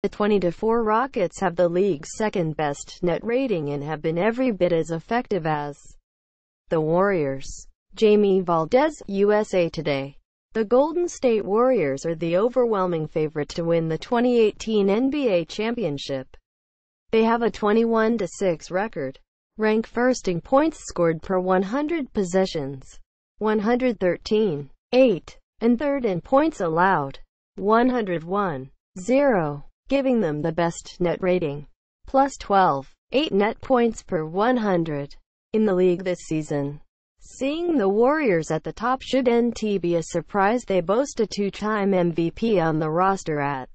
The 20-4 Rockets have the league's second-best net rating and have been every bit as effective as the Warriors. Jamie Valdez, USA Today. The Golden State Warriors are the overwhelming favorite to win the 2018 NBA championship. They have a 21-6 record, rank first in points scored per 100 possessions, 113.8, and third in points allowed, 101.0, giving them the best net rating, plus 12.8 net points per 100 in the league this season. Seeing the Warriors at the top shouldn't be a surprise. They boast a two-time MVP on the roster at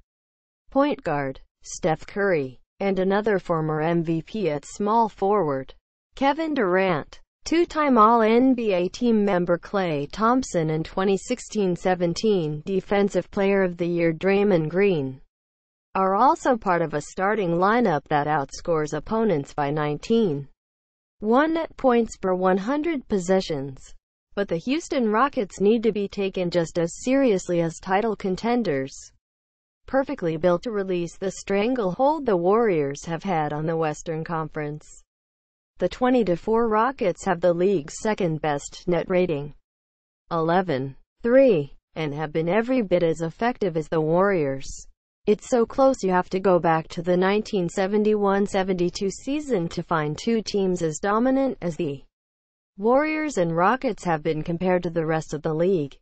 point guard, Steph Curry, and another former MVP at small forward, Kevin Durant. Two-time All-NBA team member Klay Thompson and 2016-17 Defensive Player of the Year Draymond Green are also part of a starting lineup that outscores opponents by 19.1 net points per 100 possessions. But the Houston Rockets need to be taken just as seriously as title contenders, perfectly built to release the stranglehold the Warriors have had on the Western Conference. The 20-4 Rockets have the league's second-best net rating, 11.3, and have been every bit as effective as the Warriors. It's so close you have to go back to the 1971-72 season to find two teams as dominant as the Warriors and Rockets have been compared to the rest of the league.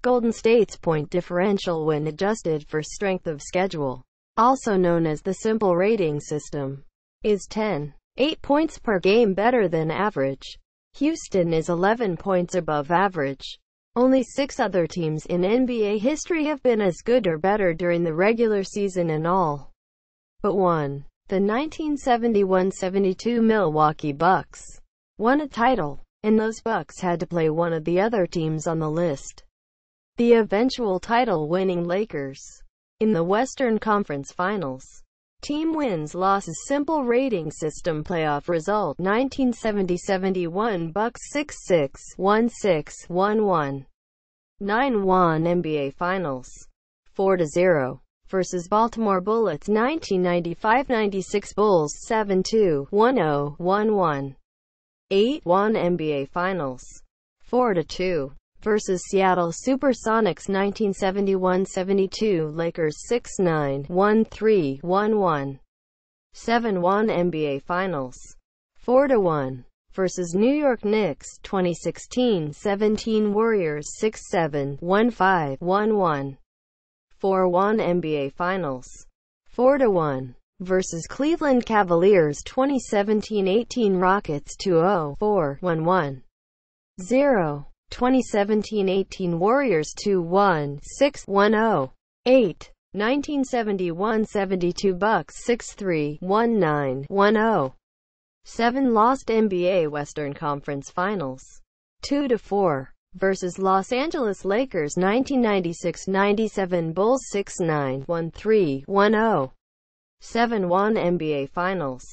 Golden State's point differential when adjusted for strength of schedule, also known as the simple rating system, is 10.8 points per game better than average. Houston is 11 points above average. Only 6 other teams in NBA history have been as good or better during the regular season and all but one, the 1971-72 Milwaukee Bucks, won a title, and those Bucks had to play one of the other teams on the list, the eventual title-winning Lakers, in the Western Conference Finals. Team wins losses simple rating system playoff result 1970-71 Bucks 6-6, 1-6, 1-1. 9-1 NBA Finals 4-0 versus Baltimore Bullets 1995-96 Bulls 7-2, 1-0, 1-1. 8-1 NBA Finals 4-2 versus Seattle Supersonics 1971-72 Lakers 6-9, 1-3, 1-1. 7-1 NBA Finals 4-1 versus New York Knicks 2016-17 Warriors 6-7, 1-5, 1-1. 4-1 NBA Finals 4-1 versus Cleveland Cavaliers 2017-18 Rockets 2-0, 4, 1-1. 0. 2017-18 Warriors 2-1, 6, 1-0. 8. 1971-72 Bucks 6-3, 1-9, 1-0. 7 lost NBA Western Conference Finals 2-4 versus Los Angeles Lakers 1996-97 Bulls 6-9, 1-3, 1-0. 7-1 NBA Finals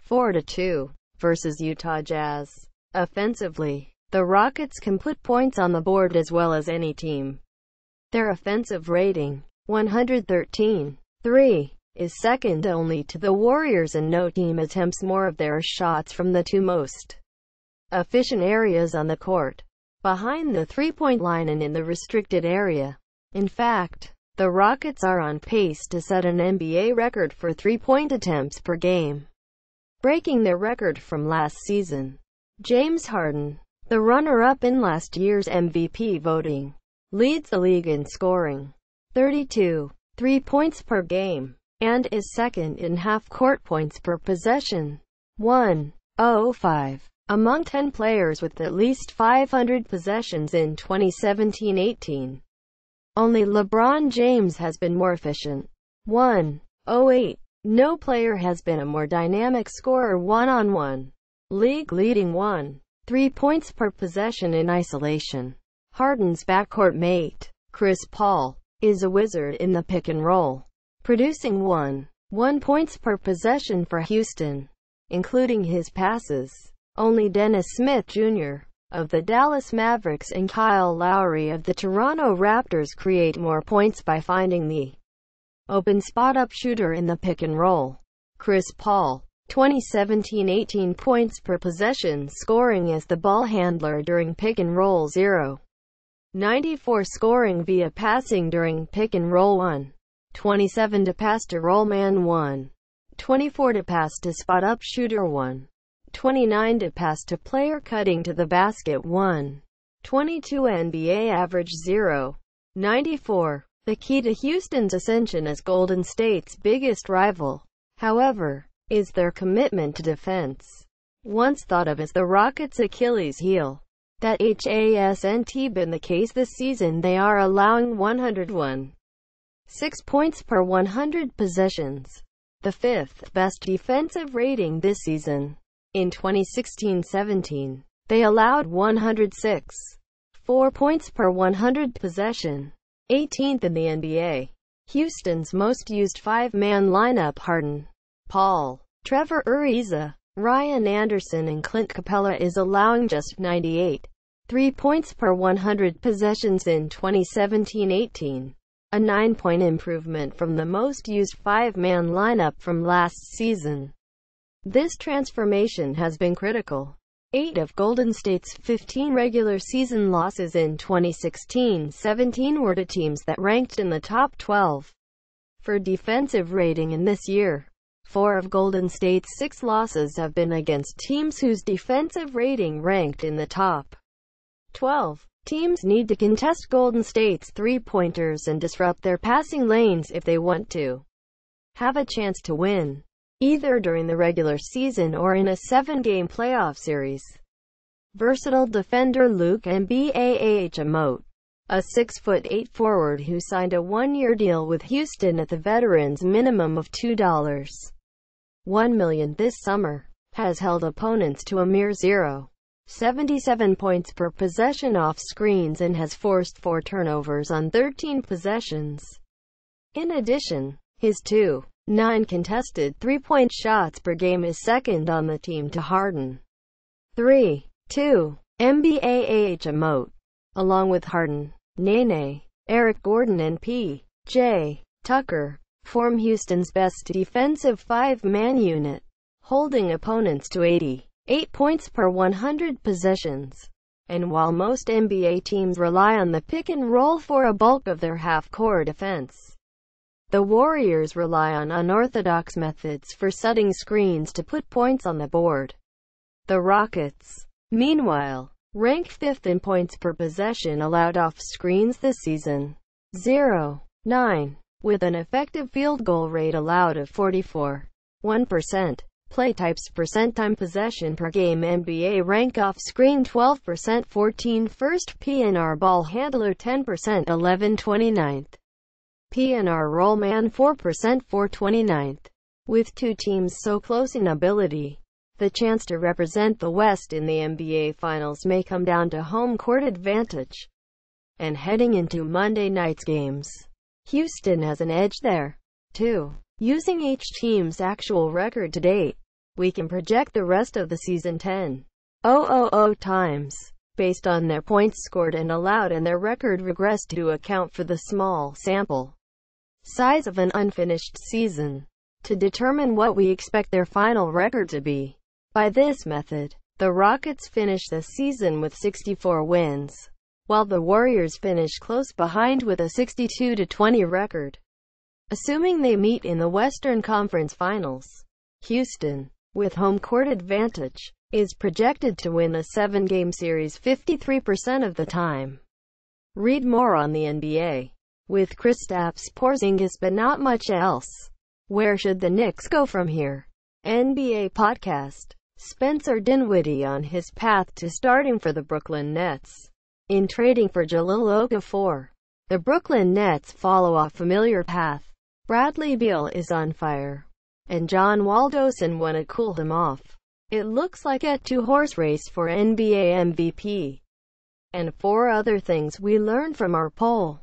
4-2 versus Utah Jazz. Offensively, the Rockets can put points on the board as well as any team. Their offensive rating, 113.3, is second only to the Warriors, and no team attempts more of their shots from the two most efficient areas on the court, behind the three-point line and in the restricted area. In fact, the Rockets are on pace to set an NBA record for three-point attempts per game, breaking their record from last season. James Harden, the runner-up in last year's MVP voting, leads the league in scoring, 32 3 -points per game, and is second in half-court points per possession, 1.05, among 10 players with at least 500 possessions in 2017-18. Only LeBron James has been more efficient, 1.08. No player has been a more dynamic scorer one-on-one, league-leading 1.3 points per possession in isolation. Harden's backcourt mate, Chris Paul, is a wizard in the pick and roll, producing 1 points per possession for Houston, including his passes. Only Dennis Smith Jr. of the Dallas Mavericks and Kyle Lowry of the Toronto Raptors create more points by finding the open spot-up shooter in the pick-and-roll. Chris Paul, 2017, 18 points per possession scoring as the ball handler during pick-and-roll 0. 94 scoring via passing during pick-and-roll 1. 27 to pass to roll man 1. 24 to pass to spot-up shooter 1. 29 to pass to player cutting to the basket 1. 22 NBA average 0. 94. The key to Houston's ascension as Golden State's biggest rival, however, is their commitment to defense. Once thought of as the Rockets' Achilles heel, that hasn't been the case this season. They are allowing 101.6 points per 100 possessions, the fifth best defensive rating this season. In 2016-17, they allowed 106.4 points per 100 possession, 18th in the NBA. Houston's most used five-man lineup: Harden, Paul, Trevor Ariza, Ryan Anderson and Clint Capella, is allowing just 98.3 points per 100 possessions in 2017-18, a 9-point improvement from the most used five-man lineup from last season. This transformation has been critical. 8 of Golden State's 15 regular season losses in 2016-17 were to teams that ranked in the top 12 for defensive rating, and this year, 4 of Golden State's 6 losses have been against teams whose defensive rating ranked in the top 12. Teams need to contest Golden State's three-pointers and disrupt their passing lanes if they want to have a chance to win, either during the regular season or in a 7-game playoff series. Versatile defender Luke Mbah, a 6'8" forward who signed a one-year deal with Houston at the veterans' minimum of $2.1 million this summer, has held opponents to a mere 0.77 points per possession off screens and has forced 4 turnovers on 13 possessions. In addition, his 2.9 contested three-point shots per game is second on the team to Harden 3.2. Mbah, along with Harden, Nene, Eric Gordon and P.J. Tucker, form Houston's best defensive five-man unit, holding opponents to 88 points per 100 possessions. And while most NBA teams rely on the pick and roll for a bulk of their half-court defense, the Warriors rely on unorthodox methods for setting screens to put points on the board. The Rockets, meanwhile, rank 5th in points per possession allowed off screens this season, 0.9, with an effective field goal rate allowed of 44.1%. Play types: percent time possession per game, NBA rank off screen 12%, 14 first, PNR ball handler 10%, 11 29th, PNR roll man 4%, 4 29th. With two teams so close in ability, the chance to represent the West in the NBA Finals may come down to home court advantage. And heading into Monday night's games, Houston has an edge there, too. Using each team's actual record to date, we can project the rest of the season 10,000 times, based on their points scored and allowed and their record regressed to account for the small sample size of an unfinished season, to determine what we expect their final record to be. By this method, the Rockets finish the season with 64 wins, while the Warriors finish close behind with a 62-20 record. Assuming they meet in the Western Conference Finals, Houston, with home court advantage, is projected to win a 7-game series 53% of the time. Read more on the NBA. With Kristaps Porzingis but not much else, where should the Knicks go from here? NBA podcast. Spencer Dinwiddie on his path to starting for the Brooklyn Nets. In trading for Jahlil Okafor, the Brooklyn Nets follow a familiar path. Bradley Beal is on fire, and John Wall doesn't want to cool him off. It looks like a two-horse race for NBA MVP. And 4 other things we learned from our poll.